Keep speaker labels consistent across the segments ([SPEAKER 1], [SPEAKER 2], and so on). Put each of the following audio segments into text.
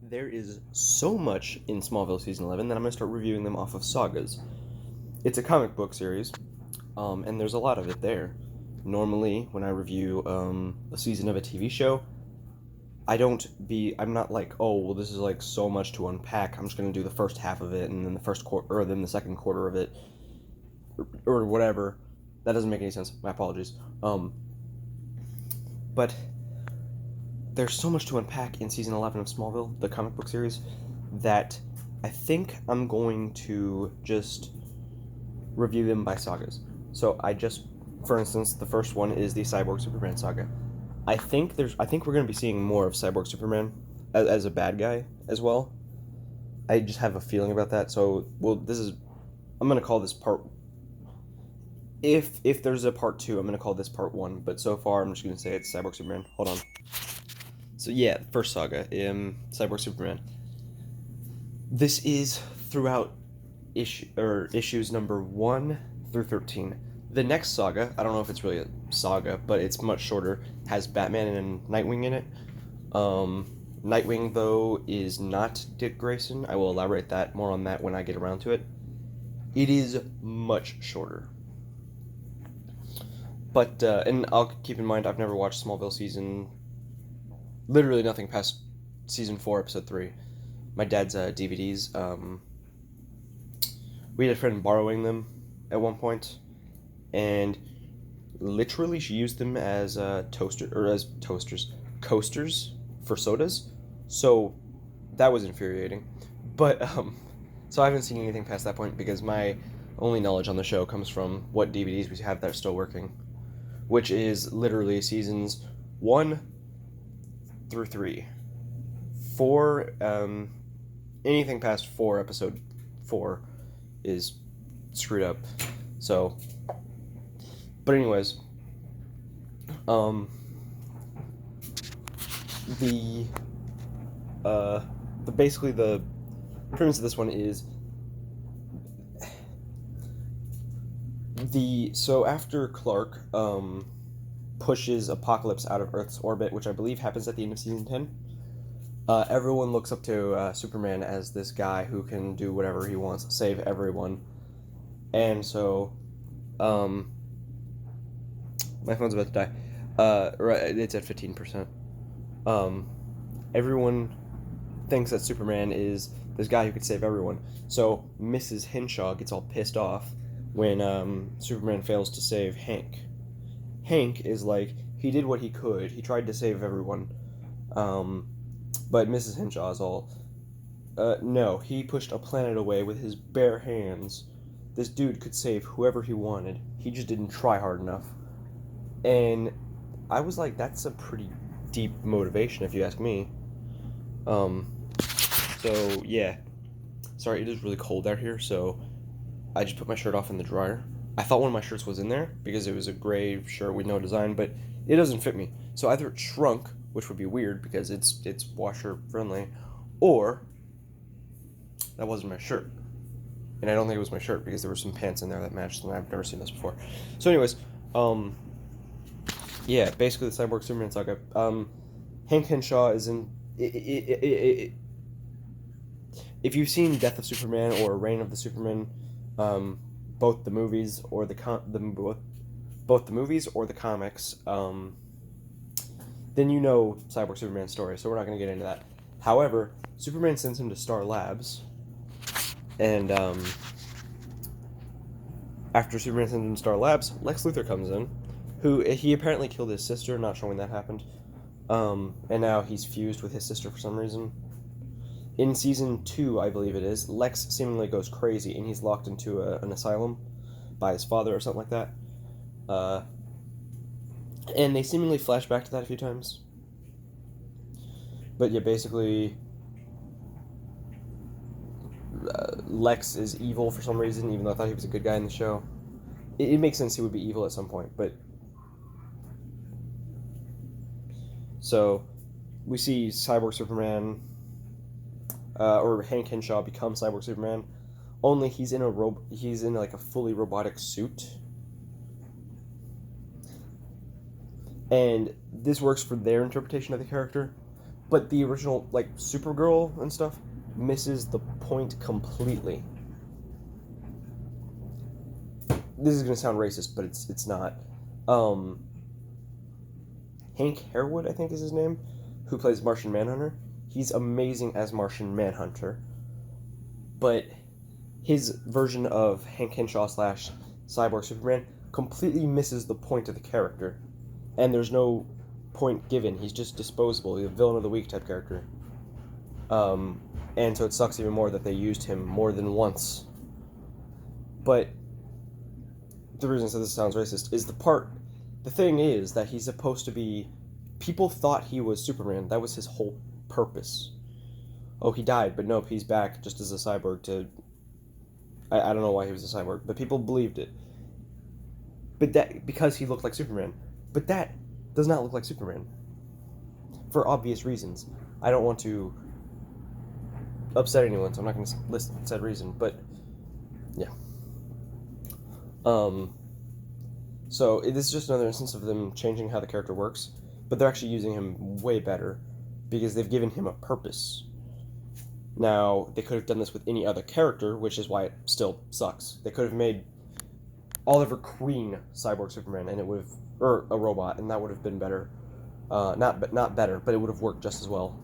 [SPEAKER 1] There is so much in Smallville Season 11 that I'm going to start reviewing them off of Sagas. It's a comic book series, and there's a lot of it there. Normally, when I review a season of a TV show, I'm not like, oh, well, this is like so much to unpack. I'm just going to do the first half of it, and then the first quarter, or then the second quarter of it, or whatever. That doesn't make any sense. My apologies. But there's so much to unpack in season 11 of Smallville, the comic book series, that I think I'm going to just review them by sagas. So for instance, the first one is the Cyborg Superman saga. I think we're going to be seeing more of Cyborg Superman as a bad guy as well. I just have a feeling about that. So, I'm going to call this part. If there's a part two, I'm going to call this part one. But so far, I'm just going to say it's Cyborg Superman. Hold on. So yeah, first saga, Cyborg Superman. This is throughout issues number 1 through 13. The next saga, I don't know if it's really a saga, but it's much shorter, has Batman and Nightwing in it. Nightwing, though, is not Dick Grayson. I will elaborate more on that when I get around to it. It is much shorter. But, and I'll keep in mind, I've never watched Smallville literally nothing past season 4, episode 3. My dad's DVDs. We had a friend borrowing them at one point, and literally she used them as coasters for sodas. So that was infuriating. But so I haven't seen anything past that point because my only knowledge on the show comes from what DVDs we have that are still working, which is literally seasons 1 through 3. 4, anything past 4, episode 4 is screwed up. So, but anyways, basically the premise of this one is so after Clark pushes Apocalypse out of Earth's orbit, which I believe happens at the end of season 10. Everyone looks up to Superman as this guy who can do whatever he wants, save everyone. And so, my phone's about to die. Right, it's at 15%. Everyone thinks that Superman is this guy who could save everyone. So Mrs. Henshaw gets all pissed off when Superman fails to save Hank. Hank is like, he did what he could. He tried to save everyone. But Mrs. Henshaw is all, no, he pushed a planet away with his bare hands. This dude could save whoever he wanted. He just didn't try hard enough. And I was like, that's a pretty deep motivation, if you ask me. So, yeah. Sorry, it is really cold out here, so I just put my shirt off in the dryer. I thought one of my shirts was in there because it was a gray shirt with no design, but it doesn't fit me. So either it shrunk, which would be weird because it's washer friendly, or that wasn't my shirt. And I don't think it was my shirt because there were some pants in there that matched, and I've never seen this before. So anyways, yeah, basically the Cyborg Superman saga. Hank Henshaw is in... if you've seen Death of Superman or Reign of the Superman, both the movies or both the movies or the comics, then you know Cyborg Superman's story, so we're not going to get into that. However, Superman sends him to Star Labs, and after Superman sends him to Star Labs, Lex Luthor comes in, who he apparently killed his sister, not showing that happened, and now he's fused with his sister for some reason. In season 2, I believe it is, Lex seemingly goes crazy, and he's locked into an asylum by his father or something like that. And they seemingly flash back to that a few times. But yeah, basically, Lex is evil for some reason, even though I thought he was a good guy in the show. It makes sense he would be evil at some point, but... So, we see Cyborg Superman, or Hank Henshaw become Cyborg Superman, only he's in like a fully robotic suit. And this works for their interpretation of the character, But the original, like, Supergirl and stuff misses the point completely. This is gonna sound racist, but it's not. Um, Hank Harewood, I think is his name, who plays Martian Manhunter. He's amazing as Martian Manhunter, but his version of Hank Henshaw slash Cyborg Superman completely misses the point of the character, and there's no point given. He's just disposable. He's a villain of the week type character. And so it sucks even more that they used him more than once. But the reason that this sounds racist is the thing is that he's supposed to be, people thought he was Superman. That was his whole purpose. Oh, he died, but nope, he's back just as a cyborg to, I don't know why he was a cyborg, but people believed it. But that, because he looked like Superman. But that does not look like Superman. For obvious reasons. I don't want to upset anyone, so I'm not going to list said reason, but yeah. So this is just another instance of them changing how the character works, but they're actually using him way better because they've given him a purpose. Now, they could have done this with any other character, which is why it still sucks. They could have made Oliver Queen Cyborg Superman, and it would have, or a robot, and that would have been better. Not better, but it would have worked just as well.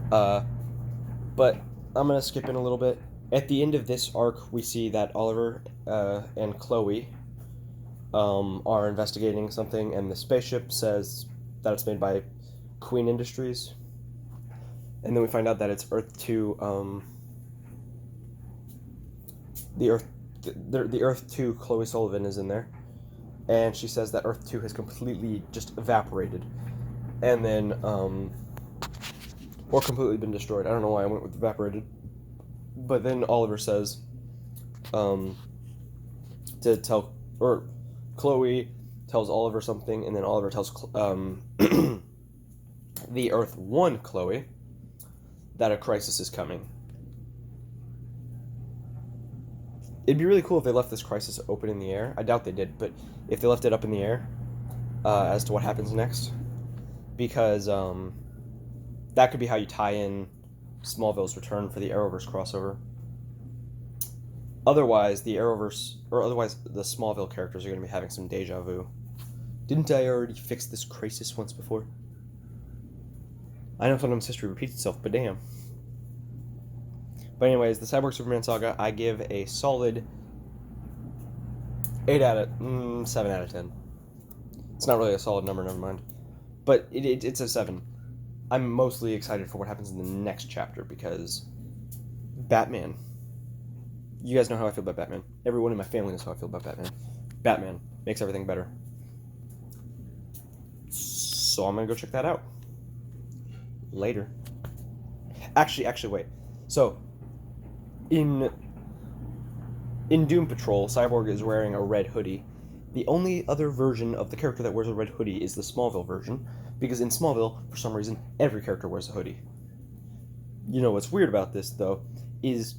[SPEAKER 1] But I'm gonna skip in a little bit. At the end of this arc, we see that Oliver and Chloe are investigating something, and the spaceship says that it's made by Queen Industries. And then we find out that it's Earth 2, the Earth 2 Chloe Sullivan is in there. And she says that Earth 2 has completely just evaporated. And then, or completely been destroyed. I don't know why I went with evaporated. But then Oliver says, to tell, or Chloe tells Oliver something, and then Oliver tells, the Earth 1 Chloe that a crisis is coming. It'd be really cool if they left this crisis open in the air. I doubt they did, but if they left it up in the air as to what happens next, because that could be how you tie in Smallville's return for the Arrowverse crossover. Otherwise, the Smallville characters are going to be having some deja vu. Didn't I already fix this crisis once before? I know sometimes history repeats itself, but damn. But anyways, the Cyborg Superman saga, I give a solid 7 out of 10. It's not really a solid number, never mind. But it's a 7. I'm mostly excited for what happens in the next chapter because Batman. You guys know how I feel about Batman. Everyone in my family knows how I feel about Batman. Batman makes everything better. So I'm going to go check that out. Later. Actually, wait. So, in Doom Patrol, Cyborg is wearing a red hoodie. The only other version of the character that wears a red hoodie is the Smallville version, because in Smallville, for some reason, every character wears a hoodie. You know what's weird about this, though, is,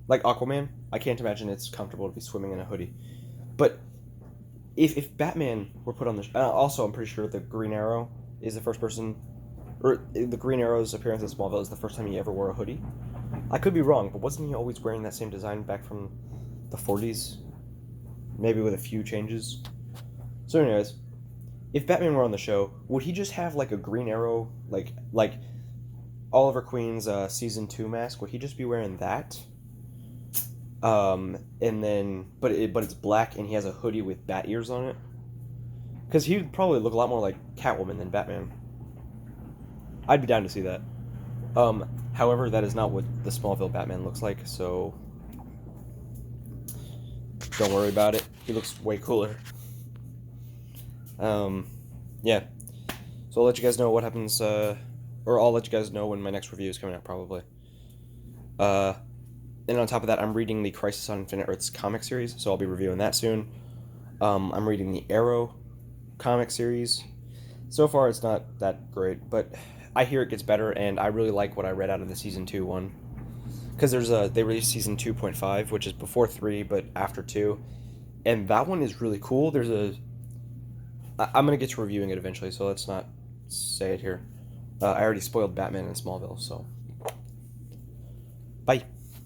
[SPEAKER 1] like Aquaman, I can't imagine it's comfortable to be swimming in a hoodie. But if Batman were put on the... also, I'm pretty sure the Green Arrow is the first person... Or the Green Arrow's appearance in Smallville is the first time he ever wore a hoodie. I could be wrong, but wasn't he always wearing that same design back from the 40s? Maybe with a few changes. So anyways, if Batman were on the show, would he just have like a Green Arrow, like Oliver Queen's season 2 mask? Would he just be wearing that? And then, but it's black and he has a hoodie with bat ears on it? Because he would probably look a lot more like Catwoman than Batman. I'd be down to see that. However, that is not what the Smallville Batman looks like, so don't worry about it. He looks way cooler. Yeah. So I'll let you guys know what happens, or I'll let you guys know when my next review is coming out, probably. And on top of that, I'm reading the Crisis on Infinite Earths comic series, so I'll be reviewing that soon. I'm reading the Arrow comic series. So far, it's not that great, but I hear it gets better, and I really like what I read out of the Season 2 one. Because they released Season 2.5, which is before 3, but after 2. And that one is really cool. I'm going to get to reviewing it eventually, so let's not say it here. I already spoiled Batman in Smallville, so bye.